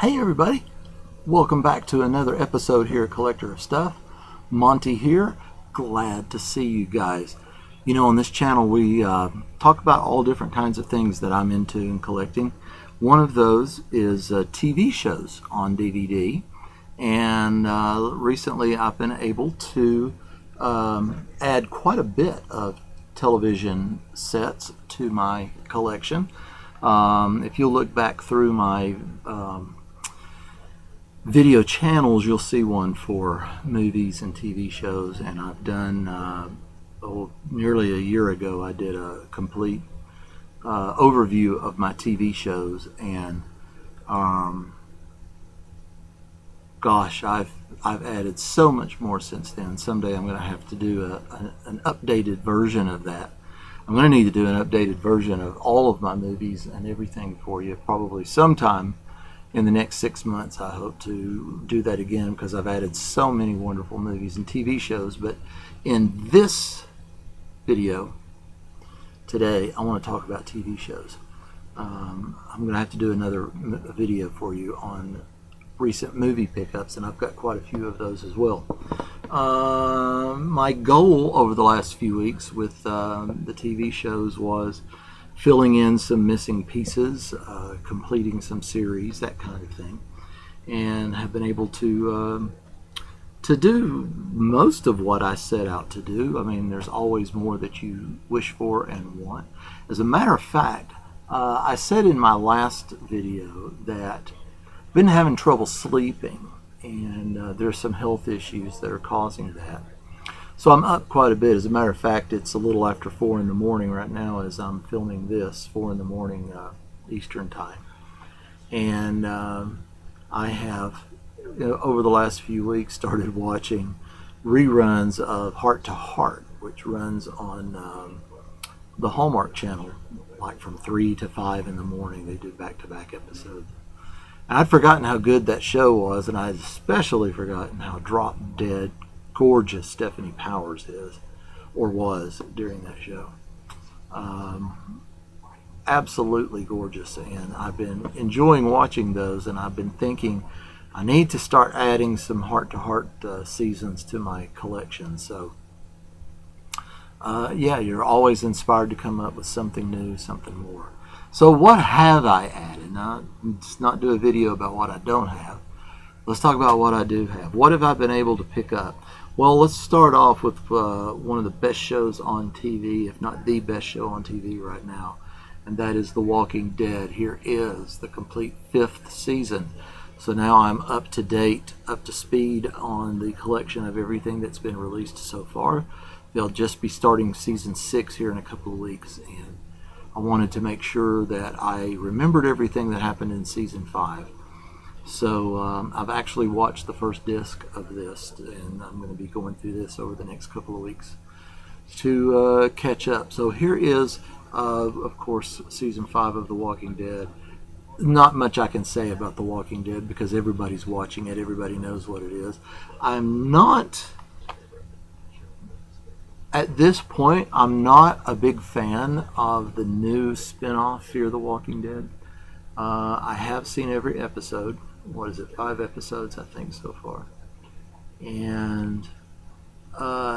Hey everybody, welcome back to another episode here at Collector of Stuff. Monty here, glad to see you guys. You know, on this channel we talk about all different kinds of things that I'm into and collecting. One of those is TV shows on DVD, and recently I've been able to add quite a bit of television sets to my collection. If you look back through my video channels, you'll see one for movies and TV shows, and I've done nearly a year ago I did a complete overview of my TV shows, and gosh, I've added so much more since then. Someday I'm going to have to do an updated version of that. I'm going to need to do an updated version of all of my movies and everything for you, probably sometime in the next 6 months. I hope to do that again because I've added so many wonderful movies and TV shows. But in this video today, I want to talk about TV shows. I'm going to have to do another video for you on recent movie pickups, and I've got quite a few of those as well. My goal over the last few weeks with the TV shows was filling in some missing pieces, completing some series, that kind of thing, and have been able to do most of what I set out to do. I mean, there's always more that you wish for and want. As a matter of fact, I said in my last video that I've been having trouble sleeping, and there's some health issues that are causing that. So I'm up quite a bit. As a matter of fact, it's a little after 4 in the morning right now as I'm filming this, 4 in the morning Eastern time. And I have, over the last few weeks, started watching reruns of Heart to Heart, which runs on the Hallmark channel, like from 3 to 5 in the morning. They do back-to-back episodes. I'd forgotten how good that show was, and I'd especially forgotten how drop-dead gorgeous Stephanie Powers is, or was, during that show. Absolutely gorgeous, and I've been enjoying watching those, and I've been thinking I need to start adding some heart-to-heart seasons to my collection. So yeah, you're always inspired to come up with something new, something more. So what have I added? Now, let's not do a video about what I don't have. Let's talk about what I do have. What have I been able to pick up? Well, let's start off with one of the best shows on TV, if not the best show on TV right now, and that is The Walking Dead. Here is the complete 5th season. So now I'm up to date, up to speed on the collection of everything that's been released so far. They'll just be starting season 6 here in a couple of weeks, and I wanted to make sure that I remembered everything that happened in season 5. So I've actually watched the first disc of this, and I'm going to be going through this over the next couple of weeks to catch up. So here is, of course, season 5 of The Walking Dead. Not much I can say about The Walking Dead because everybody's watching it. Everybody knows what it is. At this point, I'm not a big fan of the new spin-off Fear the Walking Dead. I have seen every episode. What is it, 5 episodes I think so far, and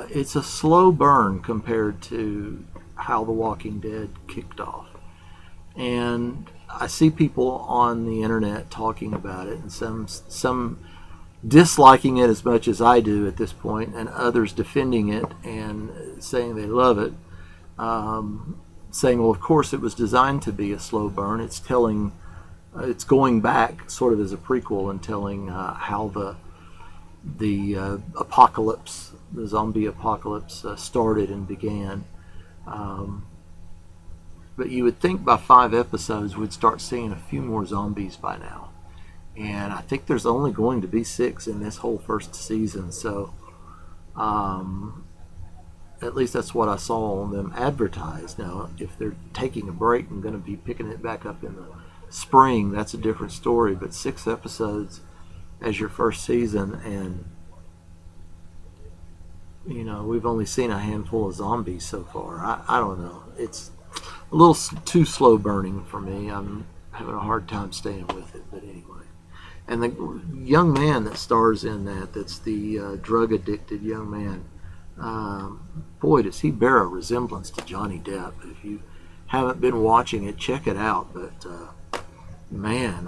it's a slow burn compared to how The Walking Dead kicked off. And I see people on the internet talking about it, and some disliking it as much as I do at this point, and others defending it and saying they love it, saying, well, of course it was designed to be a slow burn. It's going back sort of as a prequel and telling how the apocalypse, the zombie apocalypse, started and began. But you would think by 5 episodes we'd start seeing a few more zombies by now. And I think there's only going to be 6 in this whole first season. So at least that's what I saw on them advertised. Now, if they're taking a break and going to be picking it back up in the spring, that's a different story. But 6 episodes as your first season, and we've only seen a handful of zombies so far. I don't know. It's a little too slow burning for me. I'm having a hard time staying with it. But anyway, And the young man that stars in that's the drug-addicted young man, boy, does he bear a resemblance to Johnny Depp. If you haven't been watching it, check it out. But man,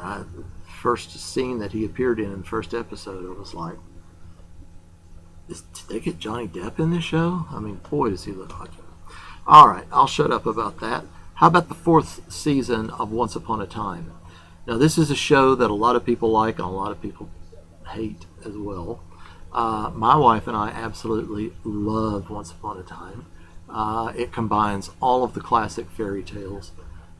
first scene that he appeared in the first episode, I was like, did they get Johnny Depp in this show? I mean, boy, does he look like him. All right, I'll shut up about that. How about the 4th season of Once Upon a Time? Now, this is a show that a lot of people like and a lot of people hate as well. My wife and I absolutely love Once Upon a Time. It combines all of the classic fairy tales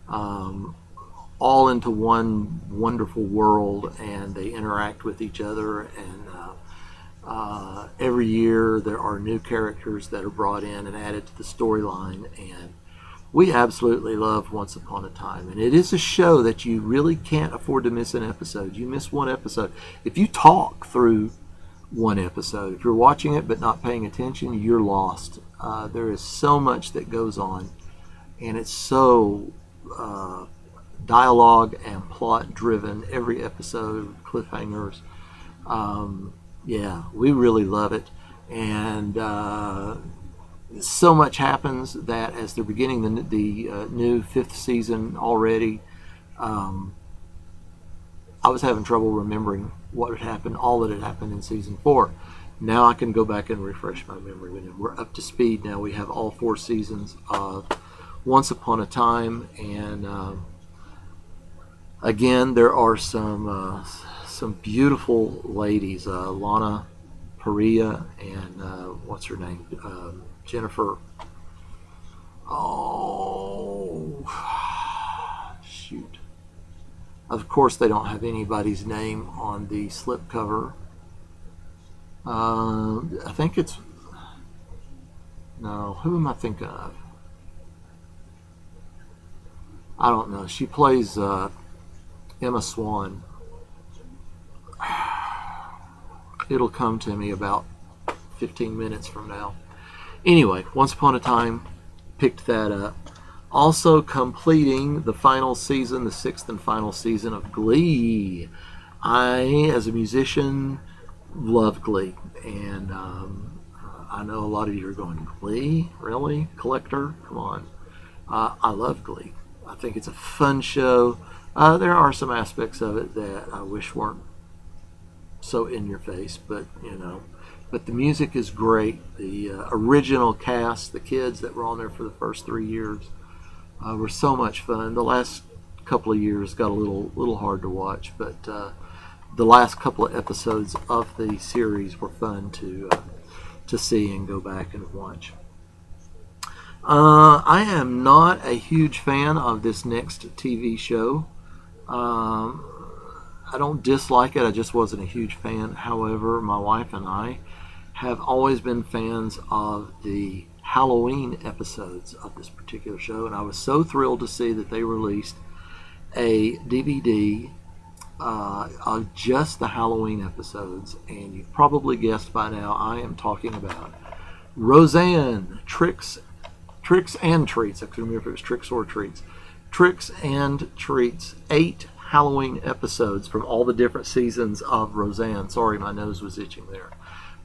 all into one wonderful world, and they interact with each other. And every year there are new characters that are brought in and added to the storyline. And we absolutely love Once Upon a Time. And it is a show that you really can't afford to miss an episode. You miss one episode. If you talk through one episode, if you're watching it but not paying attention, you're lost. There is so much that goes on, and it's so dialogue and plot driven. Every episode, cliffhangers. Yeah, we really love it. And so much happens that as they're beginning the new 5th season already, I was having trouble remembering what had happened, all that had happened in season 4. Now I can go back and refresh my memory. We're up to speed now. We have all 4 seasons of Once Upon a Time, and again, there are some beautiful ladies, Lana Parrilla and what's her name, Jennifer. Oh, shoot. Of course, they don't have anybody's name on the slipcover. I think it's... No, who am I thinking of? I don't know. She plays Emma Swan. It'll come to me about 15 minutes from now. Anyway, Once Upon a Time, picked that up. Also completing the final season, the 6th and final season of Glee. I, as a musician, love Glee. And I know a lot of you are going, Glee? Really? Collector? Come on. I love Glee. I think it's a fun show. There are some aspects of it that I wish weren't so in your face, but but the music is great. The original cast, the kids that were on there for the first 3 years, were so much fun. The last couple of years got a little hard to watch, but the last couple of episodes of the series were fun to see and go back and watch. I am not a huge fan of this next TV show. I don't dislike it, I just wasn't a huge fan. However, my wife and I have always been fans of the Halloween episodes of this particular show, and I was so thrilled to see that they released a DVD of just the Halloween episodes. And you've probably guessed by now, I am talking about Roseanne, Tricks and Treats. I couldn't remember if it was Tricks or Treats. Tricks and Treats, 8 Halloween episodes from all the different seasons of Roseanne. Sorry, my nose was itching there.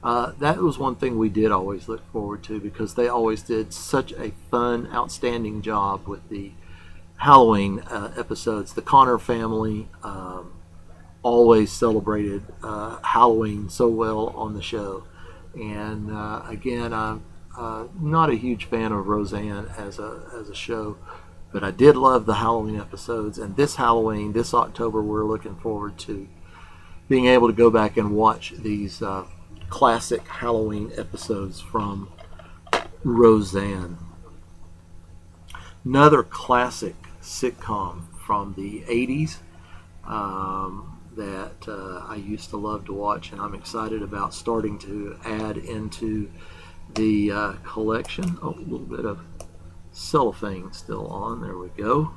That was one thing we did always look forward to, because they always did such a fun, outstanding job with the Halloween episodes. The Connor family always celebrated Halloween so well on the show. And again, I'm not a huge fan of Roseanne as a show, but I did love the Halloween episodes. And this Halloween, this October, we're looking forward to being able to go back and watch these classic Halloween episodes from Roseanne. Another classic sitcom from the 80s that I used to love to watch, and I'm excited about starting to add into the collection. Oh, a little bit of cellophane still on. There we go.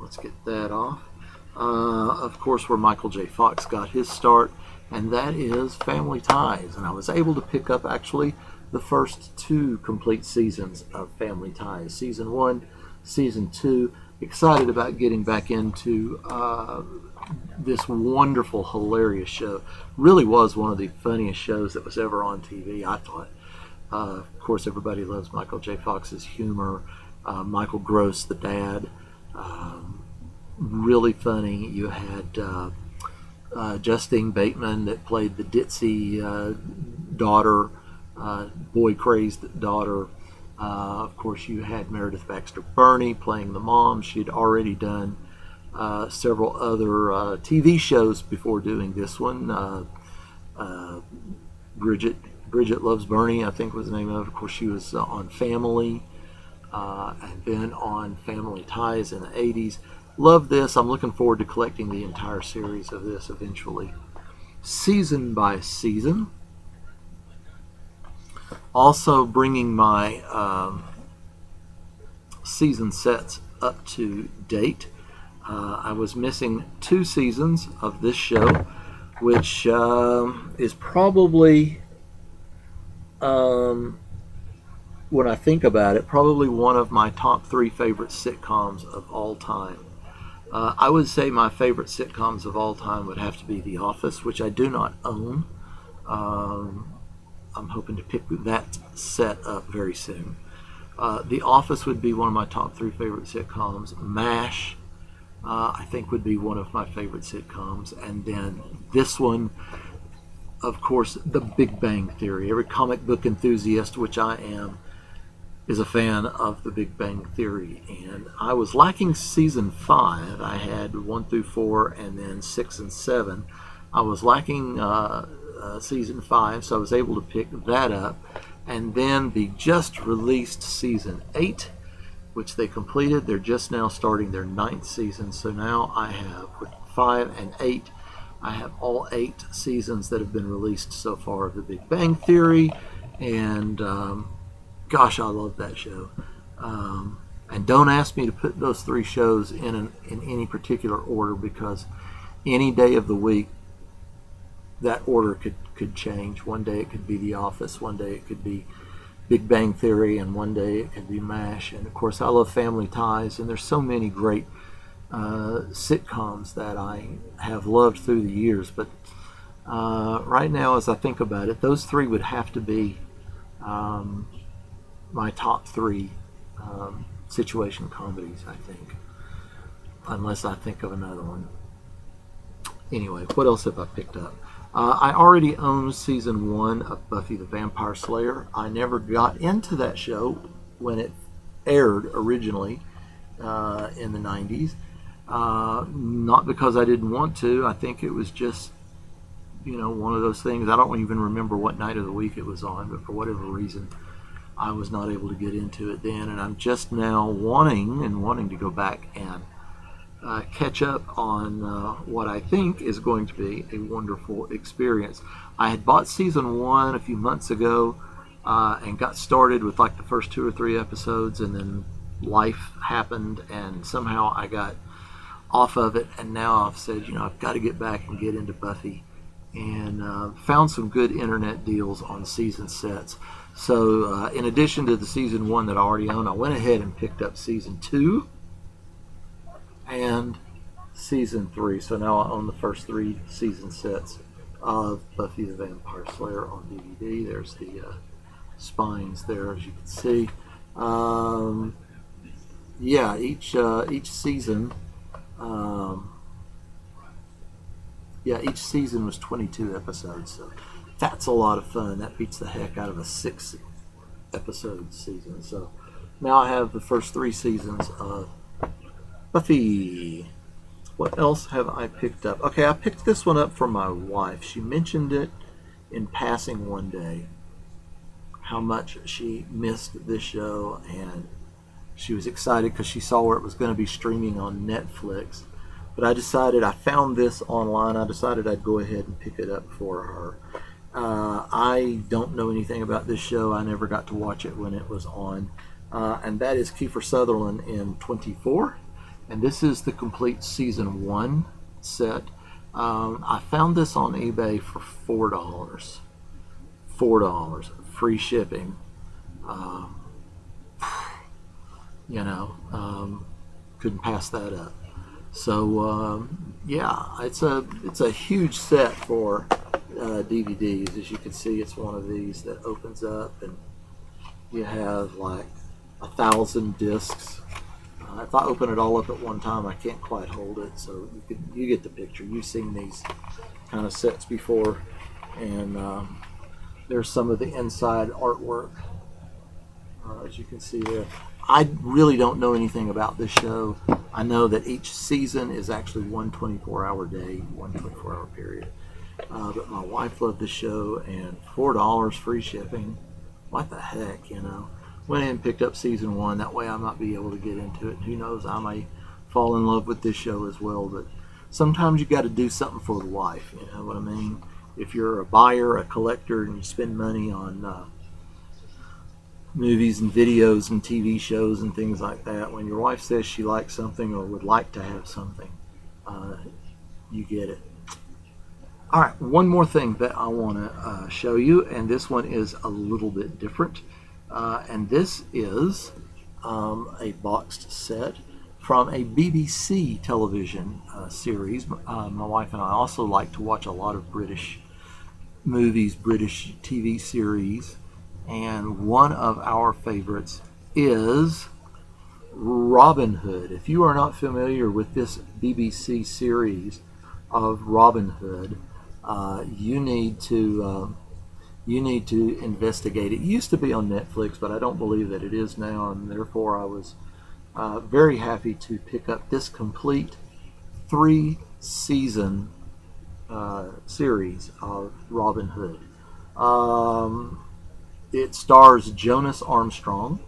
Let's get that off. Of course, where Michael J. Fox got his start, and that is Family Ties. And I was able to pick up actually the first 2 complete seasons of Family Ties. Season 1, Season 2. excited about getting back into this wonderful, hilarious show. Really was one of the funniest shows that was ever on TV, I thought. Of course, everybody loves Michael J. Fox's humor. Michael Gross, the dad, really funny. You had Justine Bateman that played the ditzy daughter, boy-crazed daughter. Of course, you had Meredith Baxter Burney playing the mom. She'd already done several other TV shows before doing this one. Bridget Loves Bernie, I think was the name of it. Of course, she was on Family, and then on Family Ties in the 80s. Love this. I'm looking forward to collecting the entire series of this eventually, season by season. Also bringing my season sets up to date. I was missing 2 seasons of this show, which is probably, when I think about it, probably one of my top 3 favorite sitcoms of all time. I would say my favorite sitcoms of all time would have to be The Office, which I do not own. I'm hoping to pick that set up very soon. The Office would be one of my top 3 favorite sitcoms. MASH, I think, would be one of my favorite sitcoms. And then this one, of course, The Big Bang Theory. Every comic book enthusiast, which I am, is a fan of The Big Bang Theory. And I was lacking season 5. I had 1 through 4 and then 6 and 7. I was lacking season 5, so I was able to pick that up. And then the just released season 8, which they completed. They're just now starting their 9th season. So now I have, with 5 and 8, I have all 8 seasons that have been released so far of The Big Bang Theory. And gosh, I love that show. And don't ask me to put those 3 shows in any particular order, because any day of the week that order could change. One day it could be The Office, one day it could be Big Bang Theory, and one day it could be MASH. And of course, I love Family Ties, and there's so many great sitcoms that I have loved through the years. But right now, as I think about it, those 3 would have to be my top 3 situation comedies, I think, unless I think of another one. Anyway, what else have I picked up? I already own season 1 of Buffy the Vampire Slayer. I never got into that show when it aired originally in the 90s. Not because I didn't want to. I think it was just, one of those things. I don't even remember what night of the week it was on, but for whatever reason, I was not able to get into it then. And I'm just now wanting to go back and catch up on what I think is going to be a wonderful experience. I had bought season 1 a few months ago and got started with like the first 2 or 3 episodes, and then life happened and somehow I got off of it, and now I've said, I've got to get back and get into Buffy, and found some good internet deals on season sets. So in addition to the season 1 that I already own, I went ahead and picked up season 2 and season 3. So now I own the first 3 season sets of Buffy the Vampire Slayer on DVD. There's the spines there, as you can see. Each season. Each season was 22 episodes. So that's a lot of fun. That beats the heck out of a 6-episode season. So now I have the first 3 seasons of Buffy. What else have I picked up? Okay, I picked this one up for my wife. She mentioned it in passing one day, how much she missed this show, and she was excited because she saw where it was going to be streaming on Netflix. But I found this online. I decided I'd go ahead and pick it up for her. I don't know anything about this show. I never got to watch it when it was on. And that is Kiefer Sutherland in 24. And this is the complete season 1 set. I found this on eBay for $4. $4. Free shipping. couldn't pass that up. So yeah, it's a huge set for DVDs. As you can see, it's one of these that opens up, and you have like 1,000 discs. If I open it all up at one time, I can't quite hold it. So you get the picture. You've seen these kind of sets before, and there's some of the inside artwork, as you can see there. I really don't know anything about this show. I know that each season is actually one 24-hour day, one 24-hour period. But my wife loved the show, and $4 free shipping. What the heck, you know? Went ahead and picked up season 1. That way I might be able to get into it. Who knows, I may fall in love with this show as well. But sometimes you got to do something for the wife, you know what I mean? If you're a buyer, a collector, and you spend money on movies and videos and TV shows and things like that, when your wife says she likes something or would like to have something, you get it. All right, one more thing that I want to show you, and this one is a little bit different. And this is a boxed set from a BBC television series. My wife and I also like to watch a lot of British movies, British TV series, and one of our favorites is Robin Hood. If you are not familiar with this BBC series of Robin Hood, you need to investigate it. It used to be on Netflix, but I don't believe that it is now, and therefore I was very happy to pick up this complete 3-season series of Robin Hood. It stars Jonas Armstrong,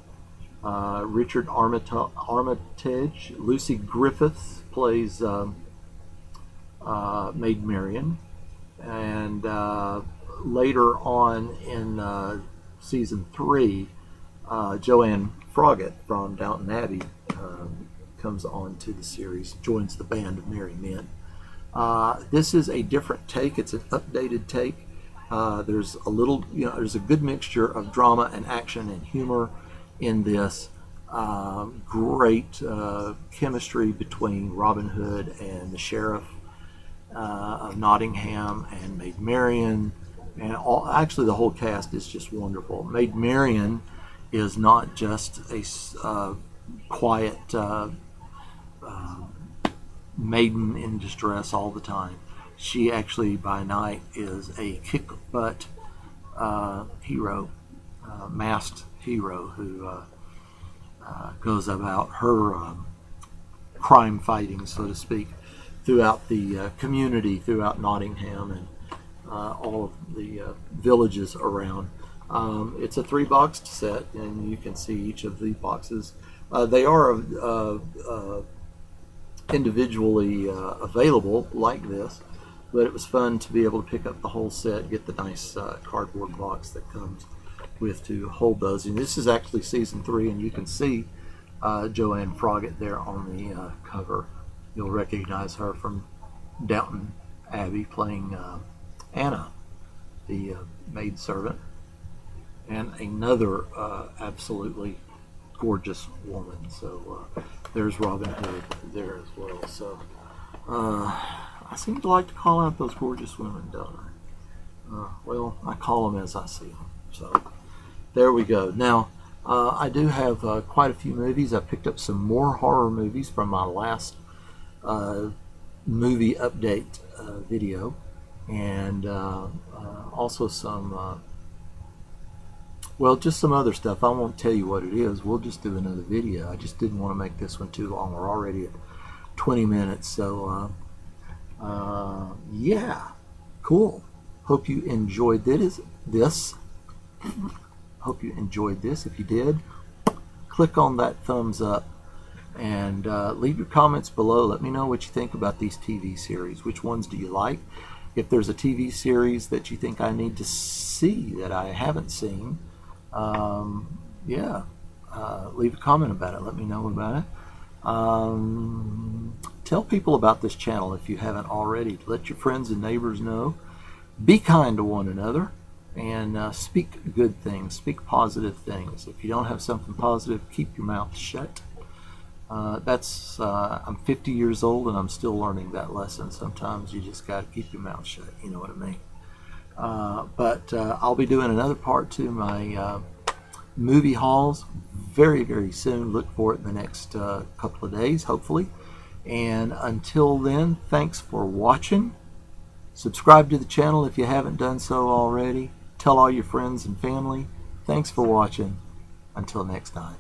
Richard Armitage, Lucy Griffith plays Maid Marian, and later on in season 3, Joanne Froggatt from Downton Abbey comes on to the series, joins the band of merry men. This is a different take. It's an updated take. There's a little, there's a good mixture of drama and action and humor in this. Great chemistry between Robin Hood and the sheriff of Nottingham and Maid Marian, and actually the whole cast is just wonderful. Maid Marian is not just a quiet maiden in distress all the time. She actually by night is a kick-butt hero, masked hero who goes about her crime fighting, so to speak, throughout the community, throughout Nottingham and all of the villages around. It's a 3-boxed set, and you can see each of the boxes. They are individually available like this, but it was fun to be able to pick up the whole set, get the nice cardboard box that comes with to hold those. And this is actually season 3, and you can see Joanne Froggatt there on the cover. You'll recognize her from Downton Abbey playing Anna, the maidservant, and another absolutely gorgeous woman. So there's Robin Hood there as well. So I seem to like to call out those gorgeous women, don't I? Well, I call them as I see them. So there we go. Now, I do have quite a few movies. I picked up some more horror movies from my last movie update video, and also some, well, just some other stuff. I won't tell you what it is. We'll just do another video. I just didn't want to make this one too long. We're already at 20 minutes, so yeah, cool. Hope you enjoyed this. Hope you enjoyed this. If you did, click on that thumbs up and leave your comments below. Let me know what you think about these TV series. Which ones do you like? If there's a TV series that you think I need to see that I haven't seen, yeah, leave a comment about it. Let me know about it. Tell people about this channel if you haven't already. Let your friends and neighbors know. Be kind to one another, and speak good things, speak positive things. If you don't have something positive, keep your mouth shut. I'm 50 years old and I'm still learning that lesson. Sometimes you just got to keep your mouth shut. You know what I mean? But I'll be doing another part to my movie hauls very, very soon. Look for it in the next couple of days, hopefully. And until then, thanks for watching. Subscribe to the channel if you haven't done so already. Tell all your friends and family. Thanks for watching. Until next time.